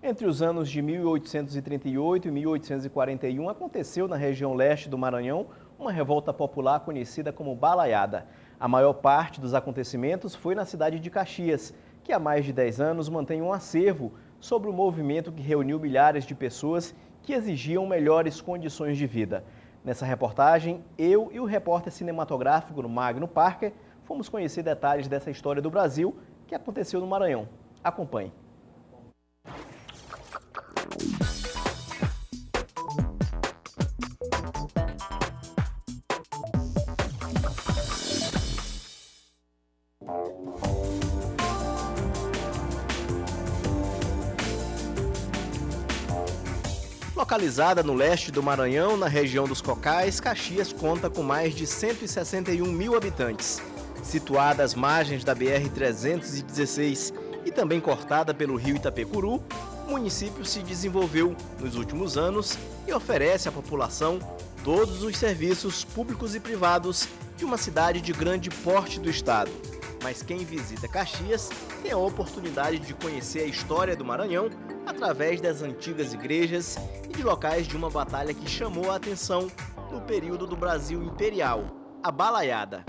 Entre os anos de 1838 e 1841, aconteceu na região leste do Maranhão uma revolta popular conhecida como Balaiada. A maior parte dos acontecimentos foi na cidade de Caxias, que há mais de 10 anos mantém um acervo sobre o movimento que reuniu milhares de pessoas que exigiam melhores condições de vida. Nessa reportagem, eu e o repórter cinematográfico Magno Parker fomos conhecer detalhes dessa história do Brasil que aconteceu no Maranhão. Acompanhe. Localizada no leste do Maranhão, na região dos Cocais, Caxias conta com mais de 161 mil habitantes. Situada às margens da BR-316 e também cortada pelo rio Itapecuru, o município se desenvolveu nos últimos anos e oferece à população todos os serviços públicos e privados de uma cidade de grande porte do estado. Mas quem visita Caxias tem a oportunidade de conhecer a história do Maranhão através das antigas igrejas e de locais de uma batalha que chamou a atenção no período do Brasil Imperial, a Balaiada.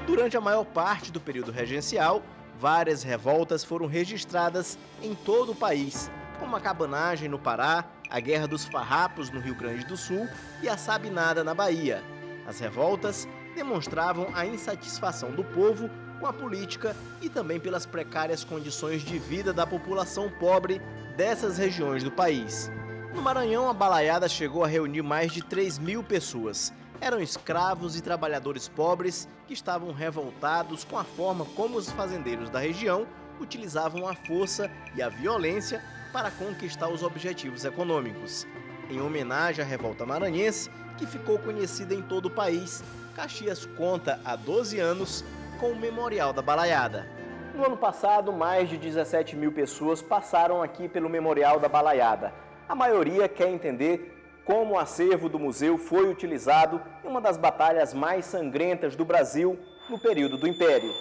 Durante a maior parte do período regencial, várias revoltas foram registradas em todo o país, como a cabanagem no Pará, a Guerra dos Farrapos no Rio Grande do Sul e a Sabinada na Bahia. As revoltas demonstravam a insatisfação do povo com a política e também pelas precárias condições de vida da população pobre dessas regiões do país. No Maranhão, a Balaiada chegou a reunir mais de 3 mil pessoas. Eram escravos e trabalhadores pobres que estavam revoltados com a forma como os fazendeiros da região utilizavam a força e a violência para conquistar os objetivos econômicos. Em homenagem à revolta maranhense, que ficou conhecida em todo o país, Caxias conta há 12 anos com o Memorial da Balaiada. No ano passado, mais de 17 mil pessoas passaram aqui pelo Memorial da Balaiada. A maioria quer entender como o acervo do museu foi utilizado em uma das batalhas mais sangrentas do Brasil no período do Império.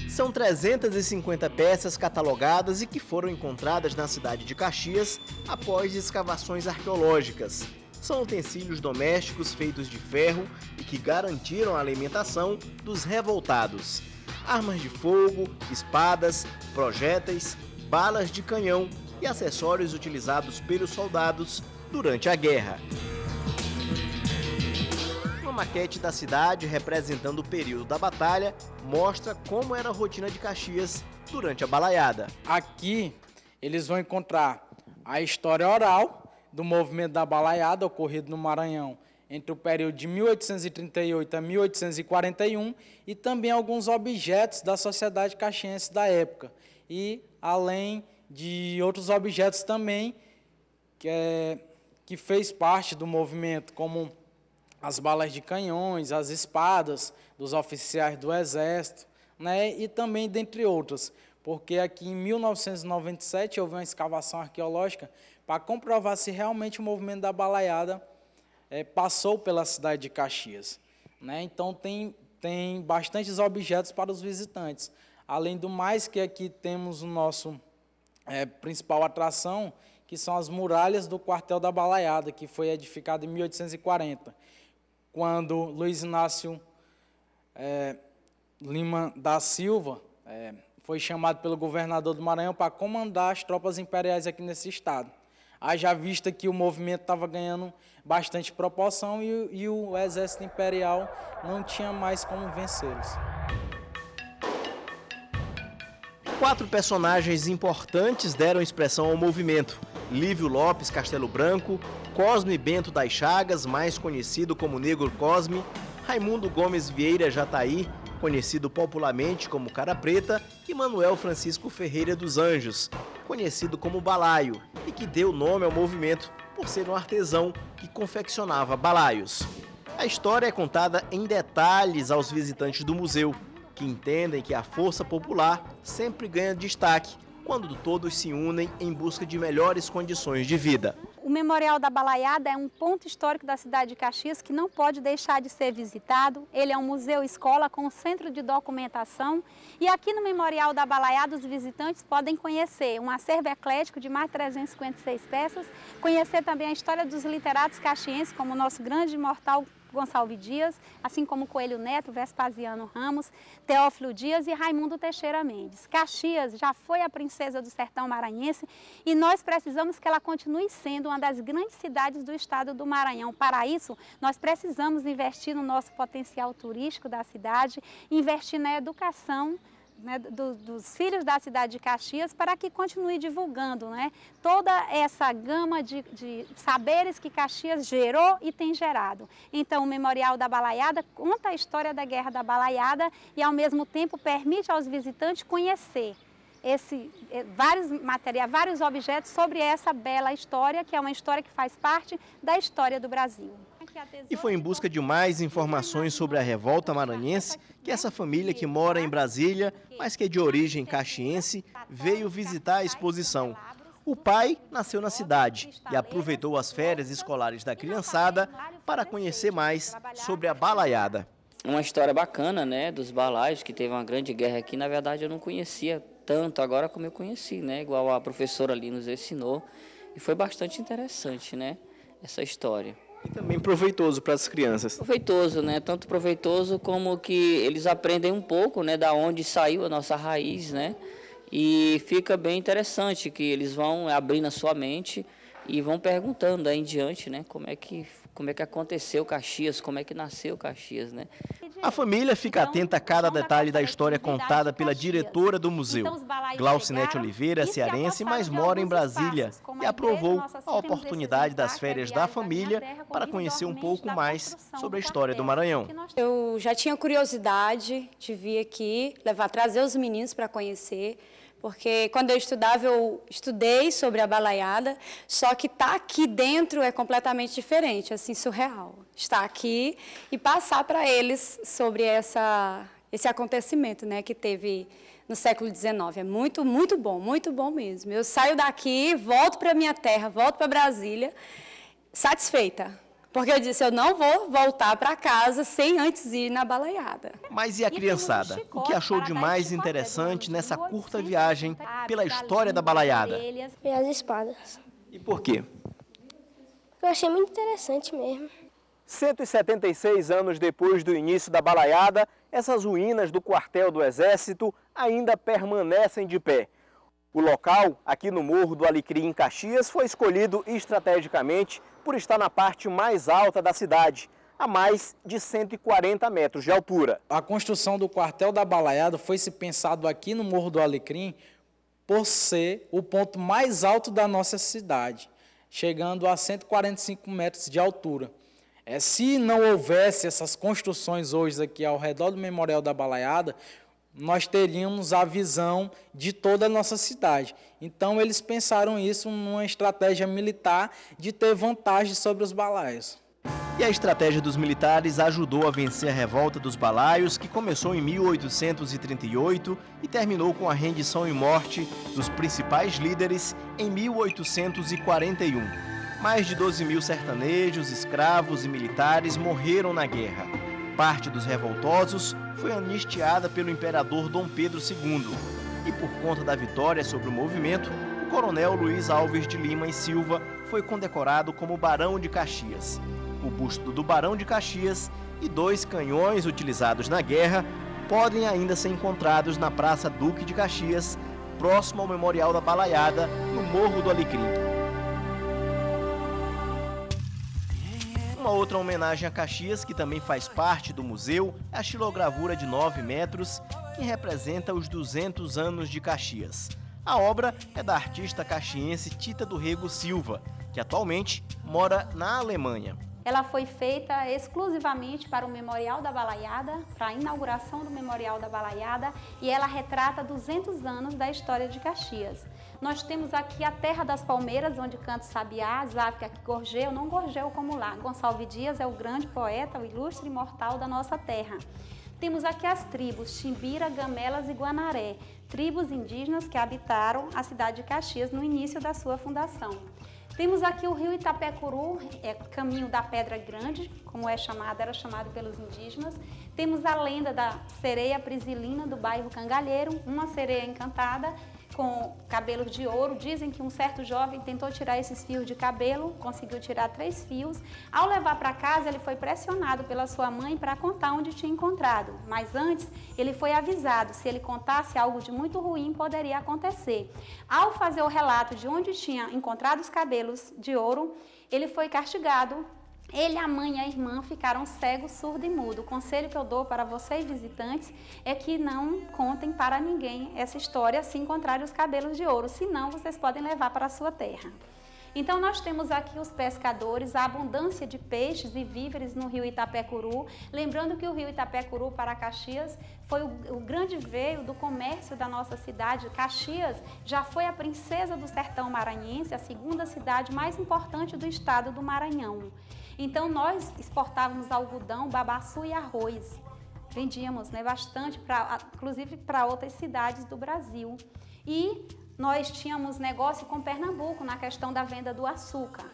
São 350 peças catalogadas e que foram encontradas na cidade de Caxias após escavações arqueológicas. São utensílios domésticos feitos de ferro e que garantiram a alimentação dos revoltados. Armas de fogo, espadas, projéteis, balas de canhão e acessórios utilizados pelos soldados durante a guerra. Uma maquete da cidade representando o período da batalha mostra como era a rotina de Caxias durante a Balaiada. Aqui eles vão encontrar a história oral do movimento da Balaiada ocorrido no Maranhão entre o período de 1838 a 1841 e também alguns objetos da sociedade caxiense da época e além de outros objetos também que fez parte do movimento, como as balas de canhões, as espadas dos oficiais do Exército, né, e também dentre outras, porque aqui em 1997 houve uma escavação arqueológica para comprovar se realmente o movimento da Balaiada passou pela cidade de Caxias, né? Então tem bastantes objetos para os visitantes. Além do mais, que aqui temos o nosso principal atração, que são as muralhas do quartel da Balaiada, que foi edificado em 1840, quando Luiz Inácio Lima da Silva foi chamado pelo governador do Maranhão para comandar as tropas imperiais aqui nesse estado. Haja vista que o movimento estava ganhando bastante proporção e o exército imperial não tinha mais como vencê-los. 4 personagens importantes deram expressão ao movimento: Lívio Lopes Castelo Branco, Cosme Bento das Chagas, mais conhecido como Negro Cosme, Raimundo Gomes Vieira Jataí, conhecido popularmente como Cara Preta, e Manuel Francisco Ferreira dos Anjos, conhecido como Balaio, e que deu nome ao movimento por ser um artesão que confeccionava balaios. A história é contada em detalhes aos visitantes do museu, que entendem que a força popular sempre ganha destaque quando todos se unem em busca de melhores condições de vida. O O Memorial da Balaiada é um ponto histórico da cidade de Caxias que não pode deixar de ser visitado. Ele é um museu-escola com um centro de documentação. E aqui no Memorial da Balaiada, os visitantes podem conhecer um acervo eclético de mais de 356 peças, conhecer também a história dos literatos caxienses, como o nosso grande imortal Gonçalves Dias, assim como Coelho Neto, Vespasiano Ramos, Teófilo Dias e Raimundo Teixeira Mendes. Caxias já foi a princesa do sertão maranhense e nós precisamos que ela continue sendo uma das grandes cidades do estado do Maranhão. Para isso, nós precisamos investir no nosso potencial turístico da cidade, investir na educação, né, dos filhos da cidade de Caxias, para que continue divulgando, né, toda essa gama de saberes que Caxias gerou e tem gerado. Então, o Memorial da Balaiada conta a história da Guerra da Balaiada e, ao mesmo tempo, permite aos visitantes conhecer vários objetos sobre essa bela história, que é uma história que faz parte da história do Brasil. E foi em busca de mais informações sobre a revolta maranhense que essa família que mora em Brasília, mas que é de origem caxiense, veio visitar a exposição. O pai nasceu na cidade e aproveitou as férias escolares da criançada para conhecer mais sobre a balaiada. Uma história bacana, né, dos balaios, que teve uma grande guerra aqui. Na verdade, eu não conhecia tanto agora como eu conheci, né, igual a professora ali nos ensinou. E foi bastante interessante, né, essa história. E também proveitoso para as crianças. Proveitoso, né? Tanto proveitoso como que eles aprendem um pouco, né, da onde saiu a nossa raiz, né? E fica bem interessante que eles vão abrindo a sua mente e vão perguntando aí em diante, né, como é que aconteceu Caxias, como é que nasceu Caxias, né? A família fica atenta a cada detalhe da história contada pela diretora do museu. Glaucinete Oliveira é cearense, mas mora em Brasília e aprovou a oportunidade das férias da família para conhecer um pouco mais sobre a história do Maranhão. Eu já tinha curiosidade de vir aqui, trazer os meninos para conhecer, porque quando eu estudava, eu estudei sobre a balaiada, só que estar aqui dentro é completamente diferente, assim, surreal. Estar aqui e passar para eles sobre esse acontecimento, né, que teve no século XIX. É muito bom mesmo. Eu saio daqui, volto para a minha terra, volto para Brasília, satisfeita. Porque eu disse, eu não vou voltar para casa sem antes ir na balaiada. Mas e a criançada? O que achou de mais interessante nessa curta viagem pela história da balaiada? E as espadas. E por quê? Eu achei muito interessante mesmo. 176 anos depois do início da balaiada, essas ruínas do quartel do Exército ainda permanecem de pé. O local, aqui no Morro do Alecrim, em Caxias, foi escolhido estrategicamente por estar na parte mais alta da cidade, a mais de 140 metros de altura. A construção do quartel da Balaiada foi se pensado aqui no Morro do Alecrim por ser o ponto mais alto da nossa cidade, chegando a 145 metros de altura. Se não houvesse essas construções hoje aqui ao redor do Memorial da Balaiada, nós teríamos a visão de toda a nossa cidade. Então, eles pensaram isso numa estratégia militar de ter vantagem sobre os balaios. E a estratégia dos militares ajudou a vencer a revolta dos balaios, que começou em 1838 e terminou com a rendição e morte dos principais líderes em 1841. Mais de 12 mil sertanejos, escravos e militares morreram na guerra. Parte dos revoltosos foi anistiada pelo imperador Dom Pedro II. E por conta da vitória sobre o movimento, o coronel Luiz Alves de Lima e Silva foi condecorado como Barão de Caxias. O busto do Barão de Caxias e 2 canhões utilizados na guerra podem ainda ser encontrados na Praça Duque de Caxias, próximo ao Memorial da Balaiada, no Morro do Alecrim. Uma outra homenagem a Caxias, que também faz parte do museu, é a xilogravura de 9 metros, que representa os 200 anos de Caxias. A obra é da artista caxiense Tita do Rego Silva, que atualmente mora na Alemanha. Ela foi feita exclusivamente para o Memorial da Balaiada, para a inauguração do Memorial da Balaiada, e ela retrata 200 anos da história de Caxias. Nós temos aqui a Terra das Palmeiras, onde canta o sabiá, Záfica que gorjeu, não gorjeu como lá. Gonçalves Dias é o grande poeta, o ilustre imortal da nossa terra. Temos aqui as tribos Chimbira, Gamelas e Guanaré, tribos indígenas que habitaram a cidade de Caxias no início da sua fundação. Temos aqui o rio Itapecuru, caminho da Pedra Grande, como era chamado pelos indígenas. Temos a lenda da sereia Prisilina do bairro Cangalheiro, uma sereia encantada com cabelos de ouro. Dizem que um certo jovem tentou tirar esses fios de cabelo, conseguiu tirar 3 fios. Ao levar para casa, ele foi pressionado pela sua mãe para contar onde tinha encontrado. Mas antes, ele foi avisado, se ele contasse algo de muito ruim, poderia acontecer. Ao fazer o relato de onde tinha encontrado os cabelos de ouro, ele foi castigado. Ele, a mãe e a irmã ficaram cegos, surdo e mudo. O conselho que eu dou para vocês, visitantes, é que não contem para ninguém essa história se encontrarem os cabelos de ouro, senão vocês podem levar para a sua terra. Então, nós temos aqui os pescadores, a abundância de peixes e víveres no rio Itapecuru. Lembrando que o rio Itapecuru para Caxias foi o grande veio do comércio da nossa cidade. Caxias já foi a princesa do sertão maranhense, a segunda cidade mais importante do estado do Maranhão. Então, nós exportávamos algodão, babaçu e arroz. Vendíamos, né, bastante, inclusive para outras cidades do Brasil. E nós tínhamos negócio com Pernambuco na questão da venda do açúcar.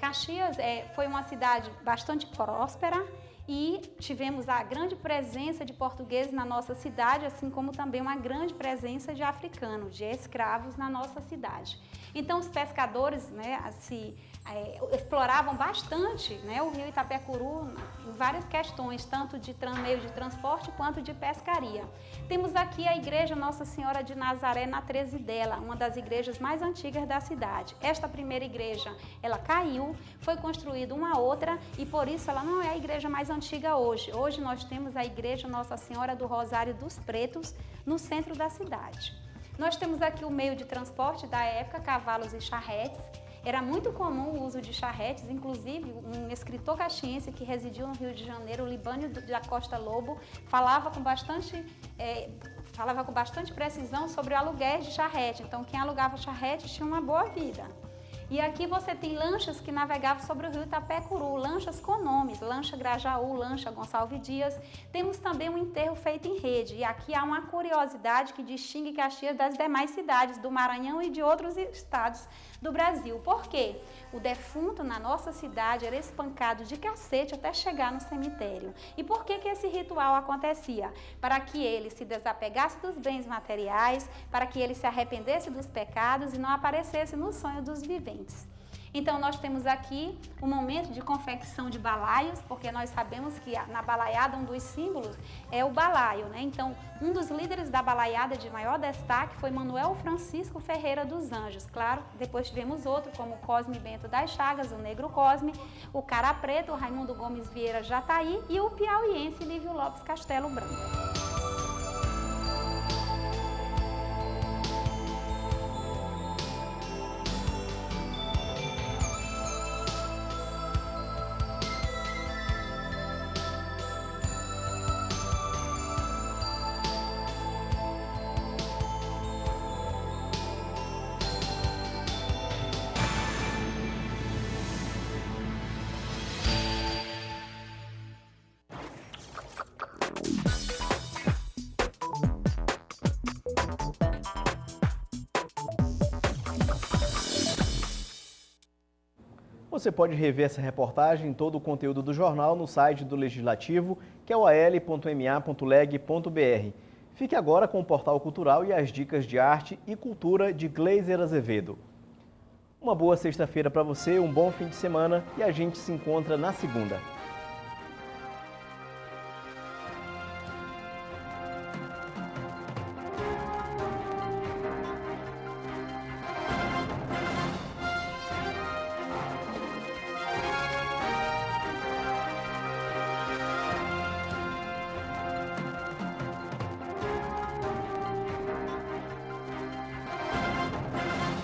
Caxias foi uma cidade bastante próspera e tivemos a grande presença de portugueses na nossa cidade, assim como também uma grande presença de africanos, de escravos na nossa cidade. Então, os pescadores, né, exploravam bastante, né, o rio Itapecuru em várias questões, tanto de meio de transporte quanto de pescaria. Temos aqui a igreja Nossa Senhora de Nazaré na Trezidela, uma das igrejas mais antigas da cidade. Esta primeira igreja, ela caiu, foi construída uma outra e por isso ela não é a igreja mais antiga hoje. Hoje nós temos a igreja Nossa Senhora do Rosário dos Pretos no centro da cidade. Nós temos aqui o meio de transporte da época, cavalos e charretes. Era muito comum o uso de charretes, inclusive um escritor caxiense que residiu no Rio de Janeiro, Libânio da Costa Lobo, falava com bastante precisão sobre o aluguel de charrete. Então, quem alugava charrete tinha uma boa vida. E aqui você tem lanchas que navegavam sobre o rio Itapecuru, lanchas com nomes, lancha Grajaú, lancha Gonçalves Dias. Temos também um enterro feito em rede. E aqui há uma curiosidade que distingue Caxias das demais cidades do Maranhão e de outros estados do Brasil. Por quê? O defunto na nossa cidade era espancado de cacete até chegar no cemitério. E por que esse ritual acontecia? Para que ele se desapegasse dos bens materiais, para que ele se arrependesse dos pecados e não aparecesse no sonho dos viventes. Então, nós temos aqui um momento de confecção de balaios, porque nós sabemos que na balaiada um dos símbolos é o balaio, né? Então, um dos líderes da balaiada de maior destaque foi Manuel Francisco Ferreira dos Anjos. Claro, depois tivemos outro, como Cosme Bento das Chagas, o Negro Cosme, o Cara Preto, o Raimundo Gomes Vieira Jataí e o piauiense Lívio Lopes Castelo Branco. Você pode rever essa reportagem e todo o conteúdo do jornal no site do Legislativo, que é o al.ma.leg.br. Fique agora com o Portal Cultural e as dicas de arte e cultura de Gleiser Azevedo. Uma boa sexta-feira para você, um bom fim de semana e a gente se encontra na segunda.